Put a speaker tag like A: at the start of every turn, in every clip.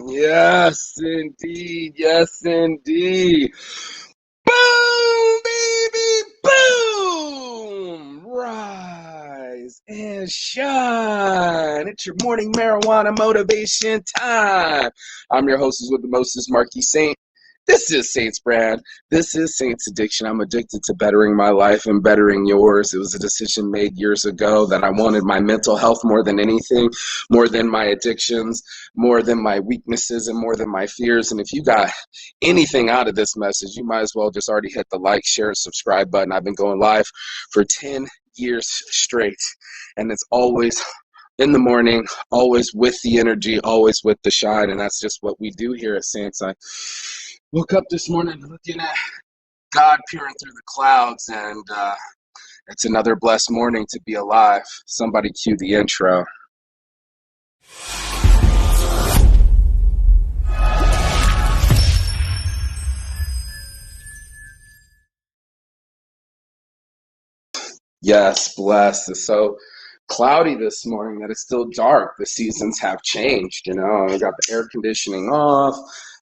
A: Yes, indeed. Yes, indeed. Boom, baby, boom. Rise and shine. It's your morning marijuana motivation time. I'm your hostess with the mostest, Marquis Saint. This is Saint's Brand. This is Saint's Addiction. I'm addicted to bettering my life and bettering yours. It was a decision made years ago that I wanted my mental health more than anything, more than my addictions, more than my weaknesses, and more than my fears. And if you got anything out of this message, you might as well just already hit the like, share, subscribe button. I've been going live for 10 years straight, and it's always in the morning, always with the energy, always with the shine, and that's just what we do here at Saints. I woke up this morning looking at God peering through the clouds, and it's another blessed morning to be alive. Somebody cue the intro. Yes, blessed. It's so cloudy this morning that it's still dark. The seasons have changed, I got the air conditioning off.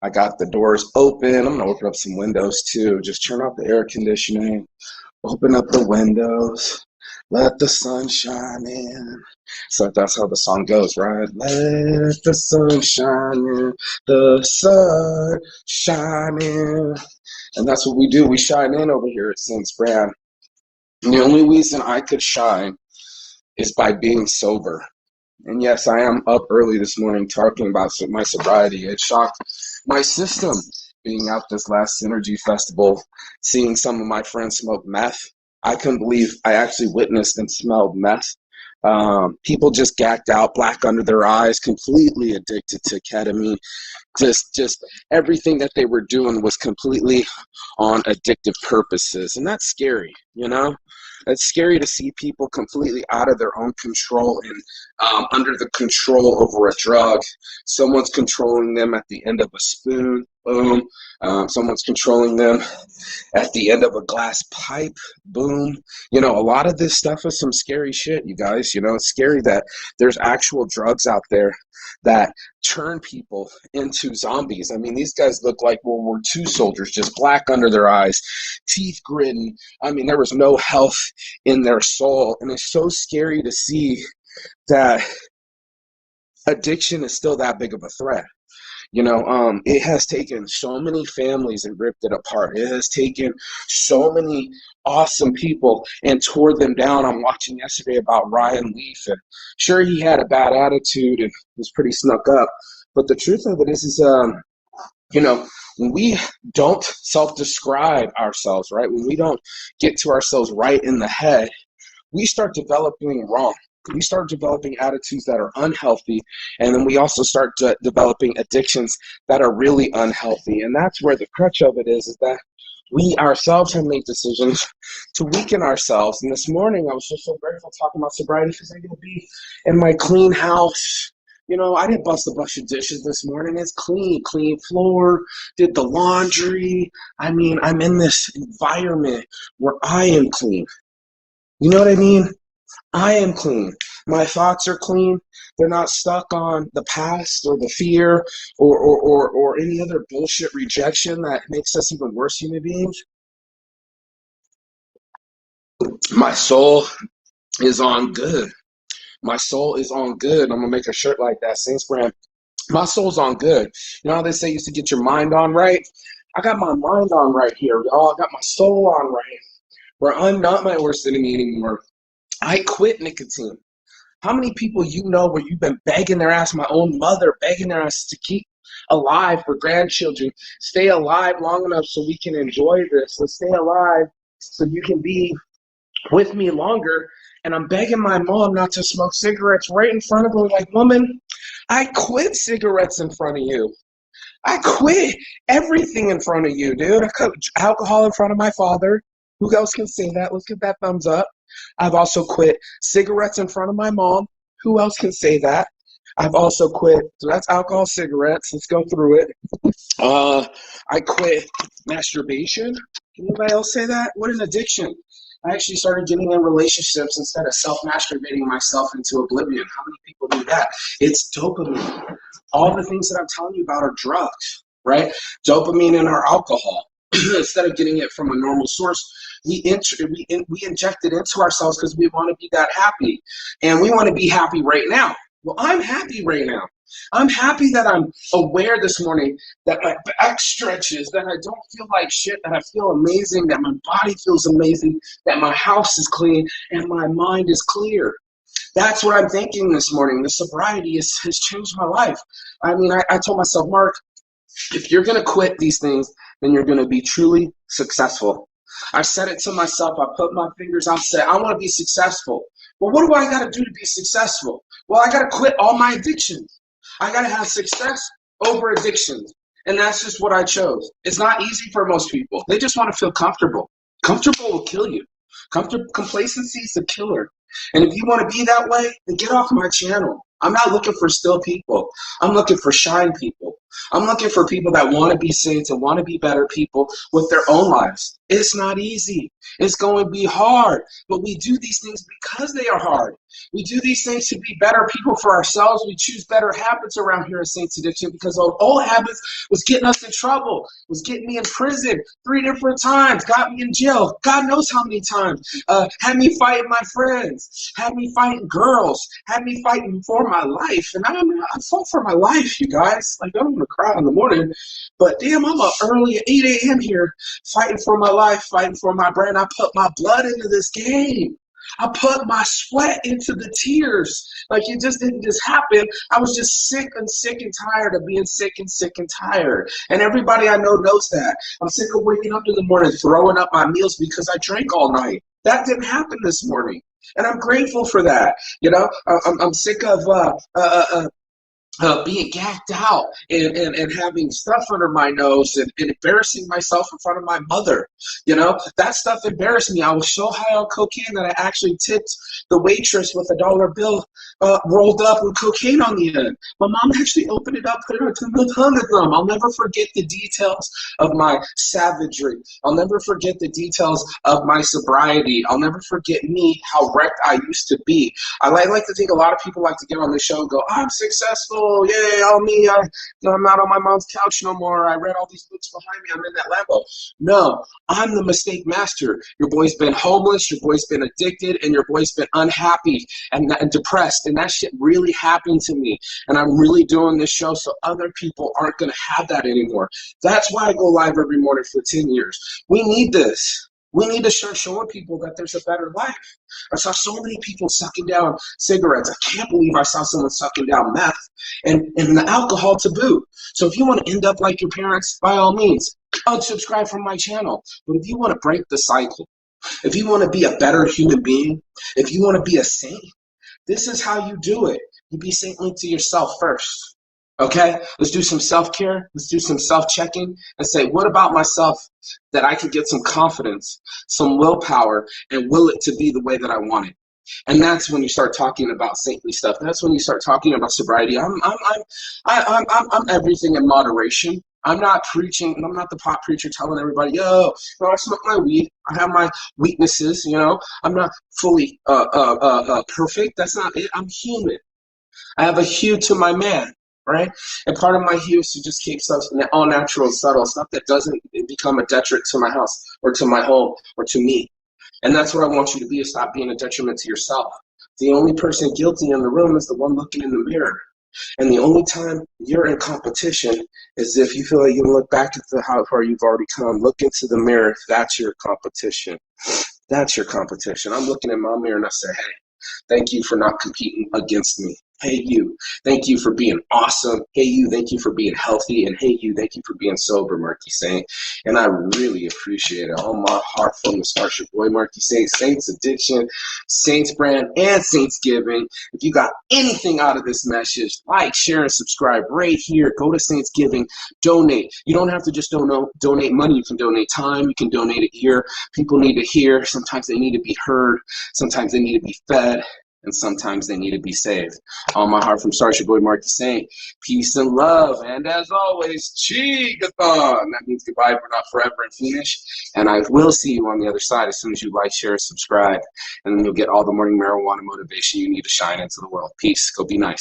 A: I got the doors open. I'm going to open up some windows too. Just turn off the air conditioning. Open up the windows. Let the sun shine in. So that's how the song goes, right? Let the sun shine in. The sun shine in. And that's what we do. We shine in over here at Saints Brand. And the only reason I could shine is by being sober. And yes, I am up early this morning talking about my sobriety. It shocked my system being out this last Synergy Festival, seeing some of my friends smoke meth. I couldn't believe I actually witnessed and smelled meth. People just gagged out, black under their eyes, completely addicted to ketamine. Just everything that they were doing was completely on addictive purposes. And that's scary, It's scary to see people completely out of their own control and under the control over a drug. Someone's controlling them at the end of a spoon. Boom. Someone's controlling them at the end of a glass pipe. Boom. A lot of this stuff is some scary shit, you guys. It's scary that there's actual drugs out there that turn people into zombies. I mean, these guys look like World War II soldiers, just black under their eyes, teeth gritting. I mean, there was no health in their soul. And it's so scary to see that addiction is still that big of a threat. It has taken so many families and ripped it apart. It has taken so many awesome people and tore them down. I'm watching yesterday about Ryan Leaf, and sure, he had a bad attitude and was pretty snuck up. But the truth of it is when we don't self-describe ourselves, right? When we don't get to ourselves right in the head, we start developing wrong. We start developing attitudes that are unhealthy, and then we also start developing addictions that are really unhealthy. And that's where the crutch of it is that we ourselves have made decisions to weaken ourselves. And this morning, I was just so grateful talking about sobriety because I'm going to be in my clean house. I didn't bust a bunch of dishes this morning. It's clean floor, did the laundry. I mean, I'm in this environment where I am clean. You know what I mean? I am clean. My thoughts are clean. They're not stuck on the past or the fear or any other bullshit rejection that makes us even worse human beings. My soul is on good. My soul is on good. I'm going to make a shirt like that, Saints Brand. My soul's on good. You know how they say you used to get your mind on right? I got my mind on right here, y'all. I got my soul on right, where I'm not my worst enemy anymore. I quit nicotine. How many people where you've been begging their ass, my own mother, begging their ass to keep alive for grandchildren, stay alive long enough so we can enjoy this. Let's stay alive so you can be with me longer. And I'm begging my mom not to smoke cigarettes right in front of her. Like, woman, I quit cigarettes in front of you. I quit everything in front of you, dude. I quit alcohol in front of my father. Who else can say that? Let's get that thumbs up. I've also quit cigarettes in front of my mom. Who else can say that? I've also quit. So that's alcohol, cigarettes. Let's go through it. I quit masturbation. Can anybody else say that? What an addiction. I actually started getting in relationships instead of self-masturbating myself into oblivion. How many people do that? It's dopamine. All the things that I'm telling you about are drugs, right? Dopamine in our alcohol. Instead of getting it from a normal source, we inject it into ourselves because we want to be that happy. And we want to be happy right now. Well, I'm happy right now. I'm happy that I'm aware this morning that my back stretches, that I don't feel like shit, that I feel amazing, that my body feels amazing, that my house is clean, and my mind is clear. That's what I'm thinking this morning. The sobriety has changed my life. I mean, I told myself, Mark, if you're going to quit these things, then you're going to be truly successful. I said it to myself. I put my fingers out and said, I want to be successful. Well, what do I got to do to be successful? Well, I got to quit all my addictions. I got to have success over addictions. And that's just what I chose. It's not easy for most people. They just want to feel comfortable. Comfortable will kill you. Complacency is a killer. And if you want to be that way, then get off my channel. I'm not looking for still people. I'm looking for shine people. I'm looking for people that want to be saints and want to be better people with their own lives. It's not easy. It's going to be hard. But we do these things because they are hard. We do these things to be better people for ourselves. We choose better habits around here at Saints Addiction because those old habits was getting us in trouble, was getting me in prison 3 different times, got me in jail, God knows how many times, had me fighting my friends, had me fighting girls, had me fighting for my life. And I fought for my life, you guys. Like, I'm going to cry in the morning, but damn, I'm up early at 8 a.m. here fighting for my life, fighting for my brand. I put my blood into this game. I put my sweat into the tears. Like, it just didn't just happen. I was just sick and tired of being sick and tired. And everybody I know knows that. I'm sick of waking up in the morning, throwing up my meals because I drank all night. That didn't happen this morning. And I'm grateful for that. You know, I'm sick of being gagged out and having stuff under my nose and embarrassing myself in front of my mother. You know, that stuff embarrassed me. I was so high on cocaine that I actually tipped the waitress with a dollar bill rolled up with cocaine on the end. My mom actually opened it up, put it onto the tongue of them. I'll never forget the details of my savagery. I'll never forget the details of my sobriety. I'll never forget me, how wrecked I used to be. I like to think a lot of people like to get on the show and go, I'm successful. Yay, all me. I'm not on my mom's couch no more. I read all these books behind me. I'm in that Lambo. No, I'm the mistake master. Your boy's been homeless. Your boy's been addicted. And your boy's been unhappy and depressed. And that shit really happened to me. And I'm really doing this show so other people aren't going to have that anymore. That's why I go live every morning for 10 years. We need this. We need to start showing people that there's a better life. I saw so many people sucking down cigarettes. I can't believe I saw someone sucking down meth and the alcohol to boot. So if you want to end up like your parents, by all means, unsubscribe from my channel. But if you want to break the cycle, if you want to be a better human being, if you want to be a saint, this is how you do it. You be saintly to yourself first. Okay, let's do some self-care. Let's do some self-checking and say, what about myself that I could get some confidence, some willpower, and will it to be the way that I want it? And that's when you start talking about saintly stuff. That's when you start talking about sobriety. I'm everything in moderation. I'm not preaching. I'm not the pot preacher telling everybody, yo, no, I smoke my weed. I have my weaknesses. You know, I'm not fully perfect. That's not it. I'm human. I have a hue to my man. Right? And part of my hue is to just keep stuff all natural and subtle, stuff that doesn't become a detriment to my house or to my home or to me. And that's what I want you to be, is stop being a detriment to yourself. The only person guilty in the room is the one looking in the mirror. And the only time you're in competition is if you feel like you can look back at how far you've already come. Look into the mirror. That's your competition. That's your competition. I'm looking in my mirror and I say, hey, thank you for not competing against me. Hey, you, thank you for being awesome. Hey, you, thank you for being healthy. And hey, you, thank you for being sober, Marky Saint. And I really appreciate it. All my heart from the start, your boy, Marky Saint, Saints Addiction, Saints Brand, and Saints Giving. If you got anything out of this message, like, share, and subscribe right here. Go to Saints Giving, donate. You don't have to just donate money. You can donate time. You can donate it here. People need to hear. Sometimes they need to be heard. Sometimes they need to be fed. and sometimes they need to be saved. All my heart from Sergeant Boy Marky Saint. Peace and love. And as always, Chigathon. That means goodbye, but not forever and finish. And I will see you on the other side as soon as you like, share, subscribe. And then you'll get all the morning marijuana motivation you need to shine into the world. Peace. Go be nice.